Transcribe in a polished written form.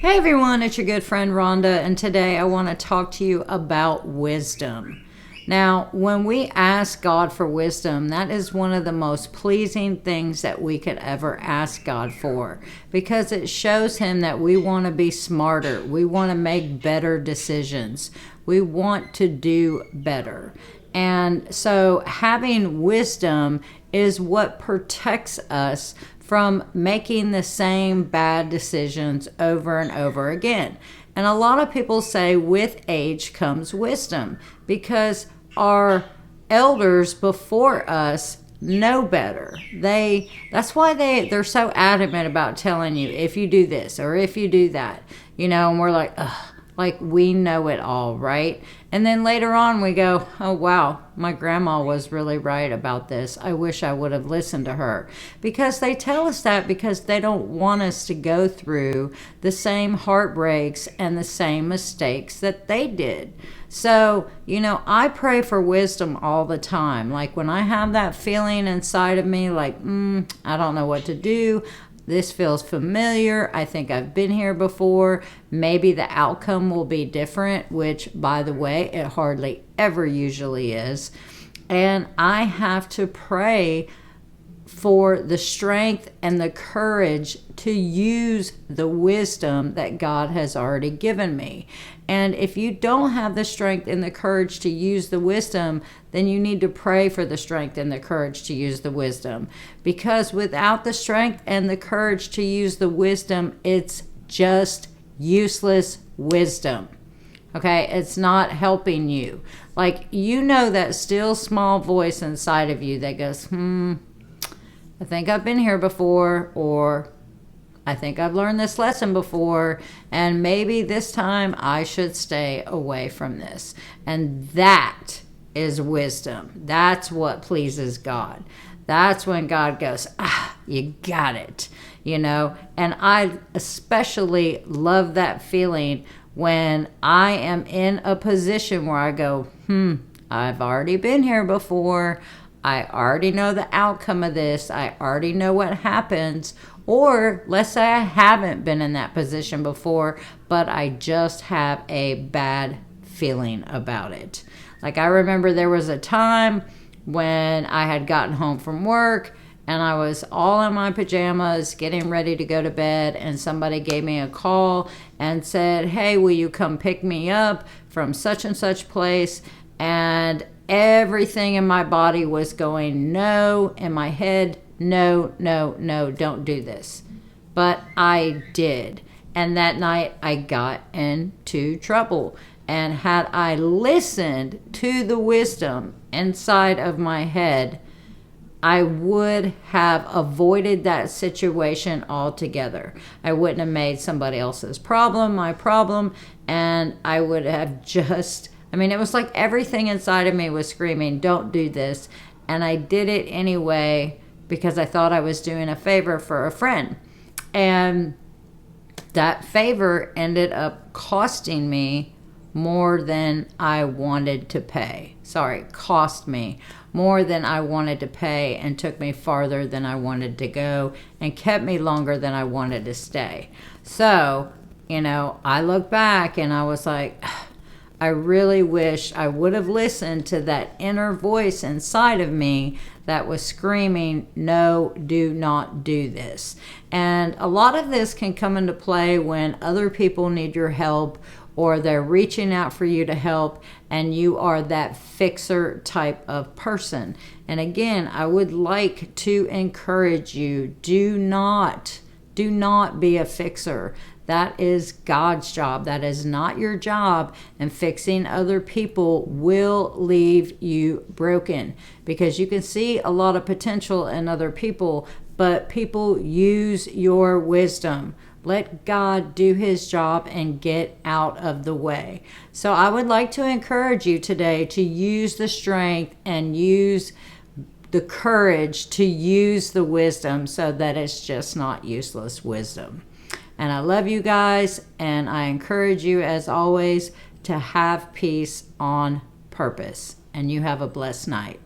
Hey everyone, it's your good friend Rhonda, and today I want to talk to you about wisdom. Now, when we ask God for wisdom, that is one of the most pleasing things that we could ever ask God for, because it shows Him that we want to be smarter, we want to make better decisions, we want to do better. And so having wisdom is what protects us from making the same bad decisions over and over again. And a lot of people say with age comes wisdom, because our elders before us know better. That's why they're so adamant about telling you if you do this or if you do that, and we're like, ugh. Like we know it all, right? And then later on we go, oh wow, my grandma was really right about this. I wish I would have listened to her. Because they tell us that because they don't want us to go through the same heartbreaks and the same mistakes that they did. So, I pray for wisdom all the time. Like when I have that feeling inside of me, like, I don't know what to do. This feels familiar. I think I've been here before. Maybe the outcome will be different, which, by the way, it hardly ever usually is. And I have to pray for the strength and the courage to use the wisdom that God has already given me. And if you don't have the strength and the courage to use the wisdom, then you need to pray for the strength and the courage to use the wisdom. Because without the strength and the courage to use the wisdom, it's just useless wisdom. Okay, it's not helping you. Like, that still small voice inside of you that goes, I think I've been here before, or I think I've learned this lesson before, and maybe this time I should stay away from this. And that is wisdom. That's what pleases God. That's when God goes, you got it, And I especially love that feeling when I am in a position where I go, I've already been here before. I already know the outcome of this. I already know what happens. Or let's say I haven't been in that position before, but I just have a bad feeling about it. Like I remember there was a time when I had gotten home from work and I was all in my pajamas getting ready to go to bed, and somebody gave me a call and said, hey, will you come pick me up from such and such place? And everything in my body was going no, in my head, no, don't do this. But I did. And that night I got into trouble. And had I listened to the wisdom inside of my head, I would have avoided that situation altogether. I wouldn't have made somebody else's problem my problem, and I would have it was like everything inside of me was screaming, don't do this. And I did it anyway because I thought I was doing a favor for a friend. And that favor ended up costing me more than I wanted to pay. Cost me more than I wanted to pay, and took me farther than I wanted to go, and kept me longer than I wanted to stay. So, I look back and I was like, I really wish I would have listened to that inner voice inside of me that was screaming, no, do not do this. And a lot of this can come into play when other people need your help, or they're reaching out for you to help, and you are that fixer type of person. And again, I would like to encourage you, do not be a fixer. That is God's job. That is not your job. And fixing other people will leave you broken, because you can see a lot of potential in other people, but people use your wisdom. Let God do His job and get out of the way. So I would like to encourage you today to use the strength and use the courage to use the wisdom, so that it's just not useless wisdom. And I love you guys, and I encourage you, as always, to have peace on purpose. And you have a blessed night.